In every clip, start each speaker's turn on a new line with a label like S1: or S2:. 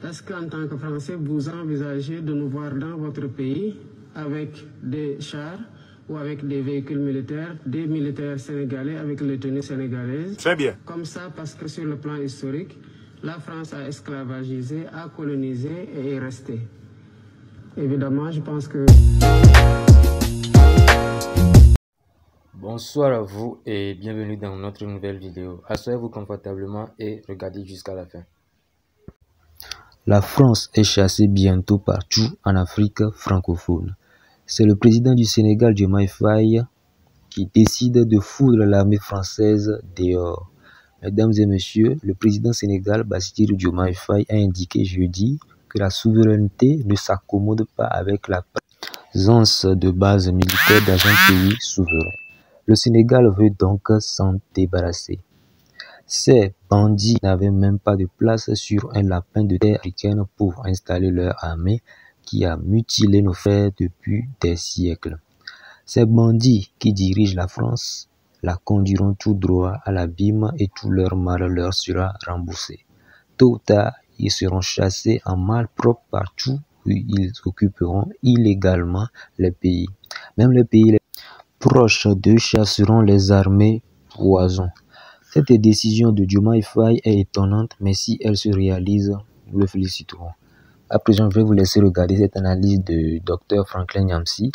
S1: Est-ce qu'en tant que Français, vous envisagez de nous voir dans votre pays avec des chars ou avec des véhicules militaires, des militaires sénégalais avec les tenues sénégalaises?
S2: Très bien.
S1: Comme ça, parce que sur le plan historique, la France a esclavagisé, a colonisé et est restée. Évidemment, je pense que...
S3: Bonsoir à vous et bienvenue dans notre nouvelle vidéo. Asseyez-vous confortablement et regardez jusqu'à la fin. La France est chassée bientôt partout en Afrique francophone. C'est le président du Sénégal, Diomaye Faye, qui décide de foudre l'armée française dehors. Mesdames et messieurs, le président sénégal, Bassirou Diomaye Faye, a indiqué jeudi que la souveraineté ne s'accommode pas avec la présence de bases militaires dans un pays souverain. Le Sénégal veut donc s'en débarrasser. Ces bandits n'avaient même pas de place sur un lapin de terre africaine pour installer leur armée qui a mutilé nos frères depuis des siècles. Ces bandits qui dirigent la France la conduiront tout droit à l'abîme et tout leur mal leur sera remboursé. Tôt ou tard, ils seront chassés en malpropre partout où ils occuperont illégalement les pays. Même les pays proches d'eux chasseront les armées poison. Cette décision de Diomaye Faye est étonnante, mais si elle se réalise, nous le féliciterons. À présent, je vais vous laisser regarder cette analyse de Dr Franklin Nyamsi.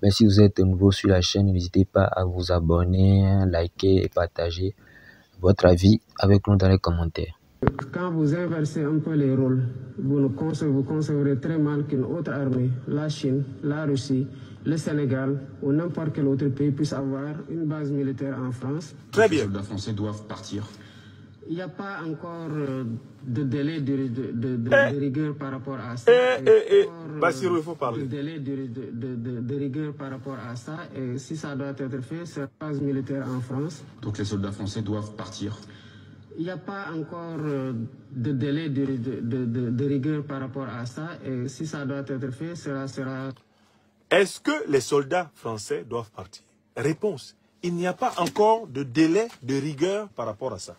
S3: Mais si vous êtes nouveau sur la chaîne, n'hésitez pas à vous abonner, liker et partager votre avis avec nous dans les commentaires.
S1: Quand vous inversez un peu les rôles, vous concevrez très mal qu'une autre armée, la Chine, la Russie, le Sénégal ou n'importe quel autre pays puisse avoir une base militaire en France.
S2: Très bien.
S4: Les soldats français doivent partir.
S1: Il n'y a pas encore de délai de rigueur par rapport à ça.
S2: Bassirou, il faut parler.
S1: De délai de rigueur par rapport à ça. Et si ça doit être fait, c'est la base militaire en France.
S4: Donc les soldats français doivent partir.
S1: Il n'y a pas encore de délai de rigueur par rapport à ça. Et si ça doit être fait, sera...
S2: Est-ce que les soldats français doivent partir? Réponse. Il n'y a pas encore de délai de rigueur par rapport à ça.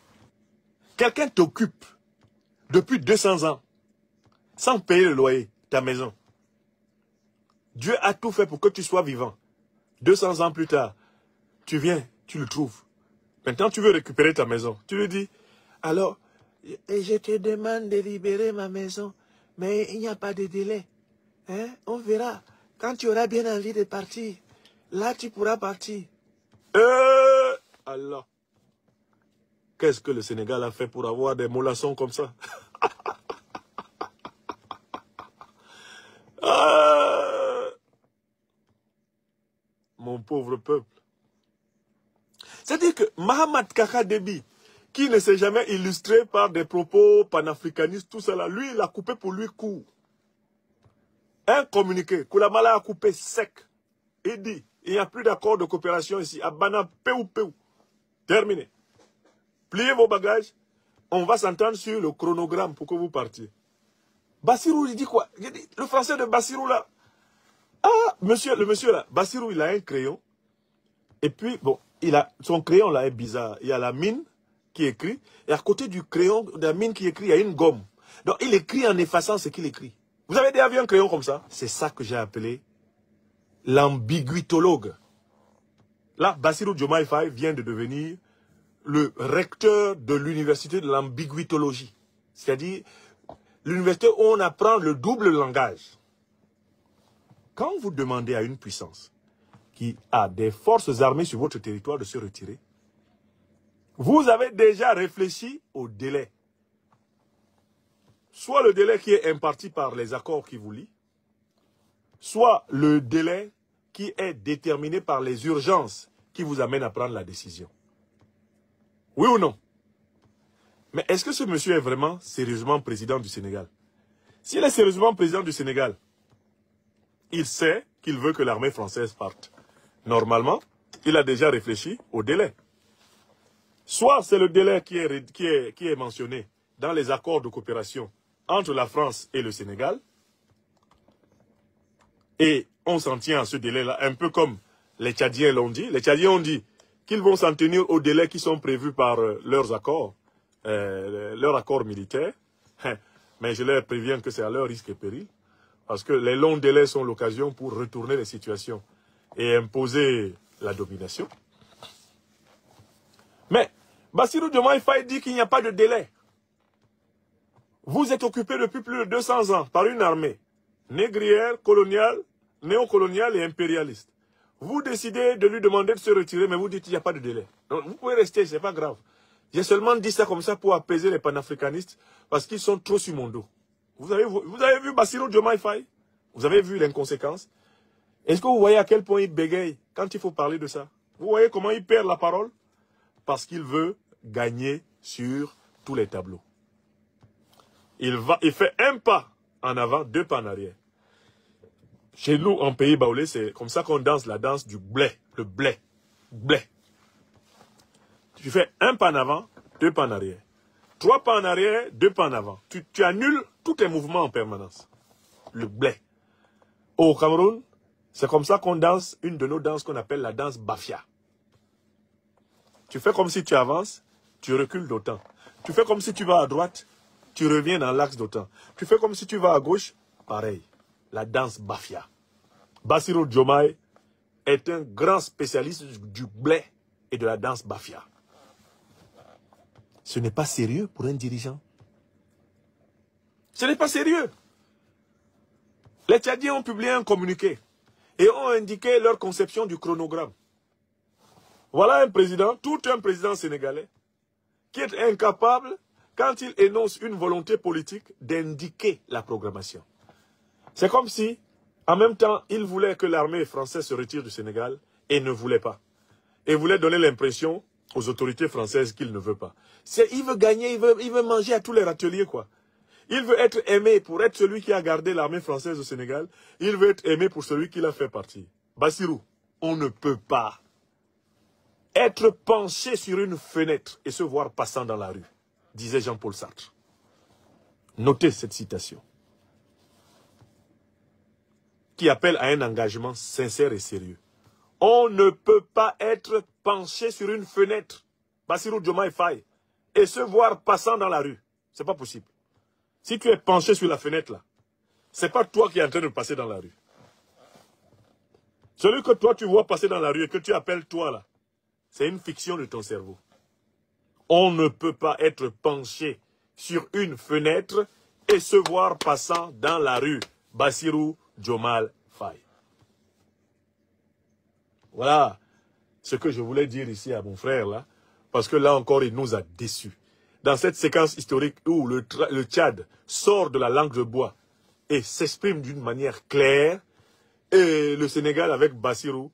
S2: Quelqu'un t'occupe depuis 200 ans sans payer le loyer, ta maison. Dieu a tout fait pour que tu sois vivant. 200 ans plus tard, tu viens, tu le trouves. Maintenant, tu veux récupérer ta maison. Tu lui dis, alors, je te demande de libérer ma maison, mais il n'y a pas de délai. Hein? On verra. Quand tu auras bien envie de partir, là, tu pourras partir. Allah. Qu'est-ce que le Sénégal a fait pour avoir des mollassons comme ça? Mon pauvre peuple. C'est-à-dire que Mahamat Kaka Déby, qui ne s'est jamais illustré par des propos panafricanistes, tout cela, lui, il a coupé pour lui court. Un communiqué, Koulamala a coupé sec. Il dit, il n'y a plus d'accord de coopération ici. Abana, peu. Terminé. Pliez vos bagages. On va s'entendre sur le chronogramme pour que vous partiez. Bassirou, il dit quoi? Le français de Bassirou là. Ah, le monsieur là. Bassirou, il a un crayon. Et puis, bon, son crayon là est bizarre. Il y a la mine qui écrit. Et à côté du crayon, de la mine qui écrit, il y a une gomme. Donc, il écrit en effaçant ce qu'il écrit. Vous avez déjà vu un crayon comme ça? C'est ça que j'ai appelé l'ambiguïtologue. Là, Bassirou Diomaye Faye vient de devenir le recteur de l'université de l'ambiguïtologie. C'est-à-dire l'université où on apprend le double langage. Quand vous demandez à une puissance qui a des forces armées sur votre territoire de se retirer, vous avez déjà réfléchi au délai. Soit le délai qui est imparti par les accords qui vous lient, soit le délai qui est déterminé par les urgences qui vous amènent à prendre la décision. Oui ou non? Mais est-ce que ce monsieur est vraiment sérieusement président du Sénégal? S'il est sérieusement président du Sénégal, il sait qu'il veut que l'armée française parte. Normalement, il a déjà réfléchi au délai. Soit c'est le délai qui est mentionné dans les accords de coopération entre la France et le Sénégal, et on s'en tient à ce délai-là, un peu comme les Tchadiens l'ont dit. Les Tchadiens ont dit qu'ils vont s'en tenir aux délais qui sont prévus par leurs accords militaires. Mais je leur préviens que c'est à leur risque et péril. Parce que les longs délais sont l'occasion pour retourner les situations et imposer la domination. Mais Bassirou Diomaye Faye dit qu'il n'y a pas de délai. Vous êtes occupé depuis plus de 200 ans par une armée négrière, coloniale, néocoloniale et impérialiste. Vous décidez de lui demander de se retirer, mais vous dites qu'il n'y a pas de délai. Donc vous pouvez rester, c'est pas grave. J'ai seulement dit ça comme ça pour apaiser les panafricanistes parce qu'ils sont trop sur mon dos. Vous avez vu Bassirou Diomaye Faye? Vous avez vu l'inconséquence? Est-ce que vous voyez à quel point il bégaye quand il faut parler de ça? Vous voyez comment il perd la parole? Parce qu'il veut gagner sur tous les tableaux. Il fait un pas en avant, 2 pas en arrière. Chez nous, en pays baoulé, c'est comme ça qu'on danse la danse du blé. Le blé. Blé. Tu fais 1 pas en avant, 2 pas en arrière. 3 pas en arrière, 2 pas en avant. Tu annules tous tes mouvements en permanence. Le blé. Au Cameroun, c'est comme ça qu'on danse une de nos danses qu'on appelle la danse Bafia. Tu fais comme si tu avances, tu recules d'autant. Tu fais comme si tu vas à droite, tu reviens dans l'axe d'autant. Tu fais comme si tu vas à gauche, pareil. La danse Bafia. Bassirou Diomaye est un grand spécialiste du blé et de la danse Bafia. Ce n'est pas sérieux pour un dirigeant. Ce n'est pas sérieux. Les Tchadiens ont publié un communiqué et ont indiqué leur conception du chronogramme. Voilà un président, tout un président sénégalais, qui est incapable, quand il énonce une volonté politique, d'indiquer la programmation. C'est comme si, en même temps, il voulait que l'armée française se retire du Sénégal et ne voulait pas. Et voulait donner l'impression aux autorités françaises qu'il ne veut pas. Il veut gagner, il veut manger à tous les râteliers, quoi. Il veut être aimé pour être celui qui a gardé l'armée française au Sénégal. Il veut être aimé pour celui qui l'a fait partir. Bassirou, on ne peut pas être penché sur une fenêtre et se voir passant dans la rue, disait Jean-Paul Sartre. Notez cette citation, qui appelle à un engagement sincère et sérieux. On ne peut pas être penché sur une fenêtre, Bassirou Diomaye Faye, et se voir passant dans la rue. C'est pas possible. Si tu es penché sur la fenêtre là, c'est pas toi qui es en train de passer dans la rue. Celui que toi tu vois passer dans la rue et que tu appelles toi là, c'est une fiction de ton cerveau. On ne peut pas être penché sur une fenêtre et se voir passant dans la rue. Bassirou Diomaye Faye. Voilà ce que je voulais dire ici à mon frère là, parce que là encore il nous a déçus. Dans cette séquence historique où le Tchad sort de la langue de bois et s'exprime d'une manière claire, et le Sénégal avec Bassirou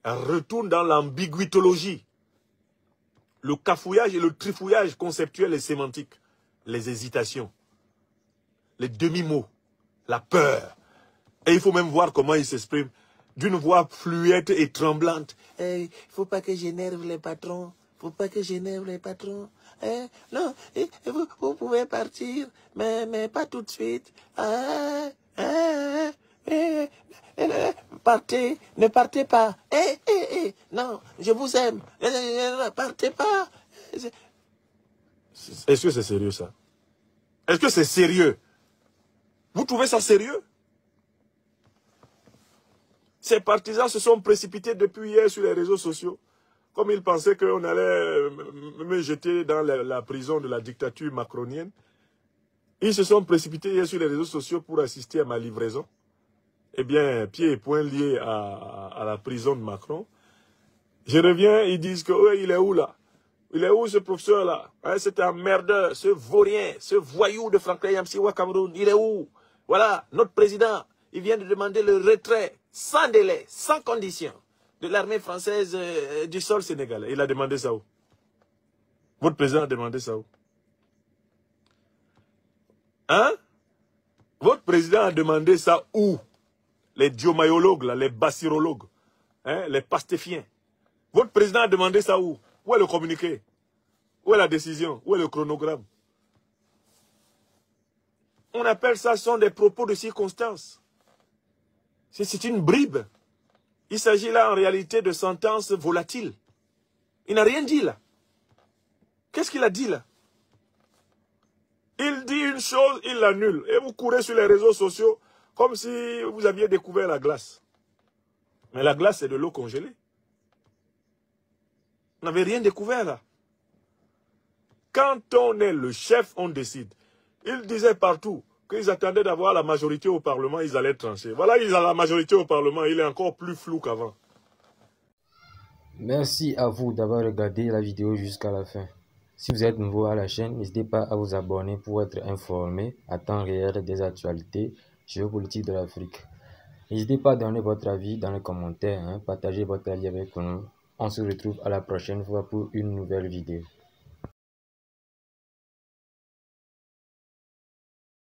S2: retourne dans l'ambiguïtologie, le cafouillage et le trifouillage conceptuel et sémantique, les hésitations, les demi-mots, la peur. Et il faut même voir comment il s'exprime d'une voix fluette et tremblante. Il ne faut pas que j'énerve les patrons. Il ne faut pas que j'énerve les patrons. Non, vous pouvez partir, mais pas tout de suite. Partez, ne partez pas. Non, je vous aime. Ne partez pas. Est-ce que c'est sérieux ça? Est-ce que c'est sérieux? Vous trouvez ça sérieux? Ces partisans se sont précipités depuis hier sur les réseaux sociaux, comme ils pensaient qu'on allait me jeter dans la prison de la dictature macronienne. Ils se sont précipités hier sur les réseaux sociaux pour assister à ma livraison. Eh bien, pieds et poings liés à la prison de Macron. Je reviens, ils disent que il est où là? Il est où ce professeur-là? C'est un merdeur, ce vaurien, ce voyou de Franklin Yamsiwa Cameroun. Il est où? Voilà, notre président, il vient de demander le retrait, sans délai, sans condition, de l'armée française du sol sénégalais. Il a demandé ça où? Votre président a demandé ça où? Hein? Votre président a demandé ça où? Les diomayologues, là, les bassirologues, hein, les pastéfiens. Votre président a demandé ça où? Où est le communiqué? Où est la décision? Où est le chronogramme? On appelle ça, ce sont des propos de circonstance. C'est une bribe. Il s'agit là en réalité de sentences volatiles. Il n'a rien dit là. Qu'est-ce qu'il a dit là? Il dit une chose, il l'annule. Et vous courez sur les réseaux sociaux comme si vous aviez découvert la glace. Mais la glace, c'est de l'eau congelée. Vous n'avez rien découvert là. Quand on est le chef, on décide. Il disait partout qu'ils attendaient d'avoir la majorité au Parlement, ils allaient trancher. Voilà, ils ont la majorité au Parlement, il est encore plus flou qu'avant.
S3: Merci à vous d'avoir regardé la vidéo jusqu'à la fin. Si vous êtes nouveau à la chaîne, n'hésitez pas à vous abonner pour être informé à temps réel des actualités géopolitiques de l'Afrique. N'hésitez pas à donner votre avis dans les commentaires, partagez votre avis avec nous. On se retrouve à la prochaine fois pour une nouvelle vidéo.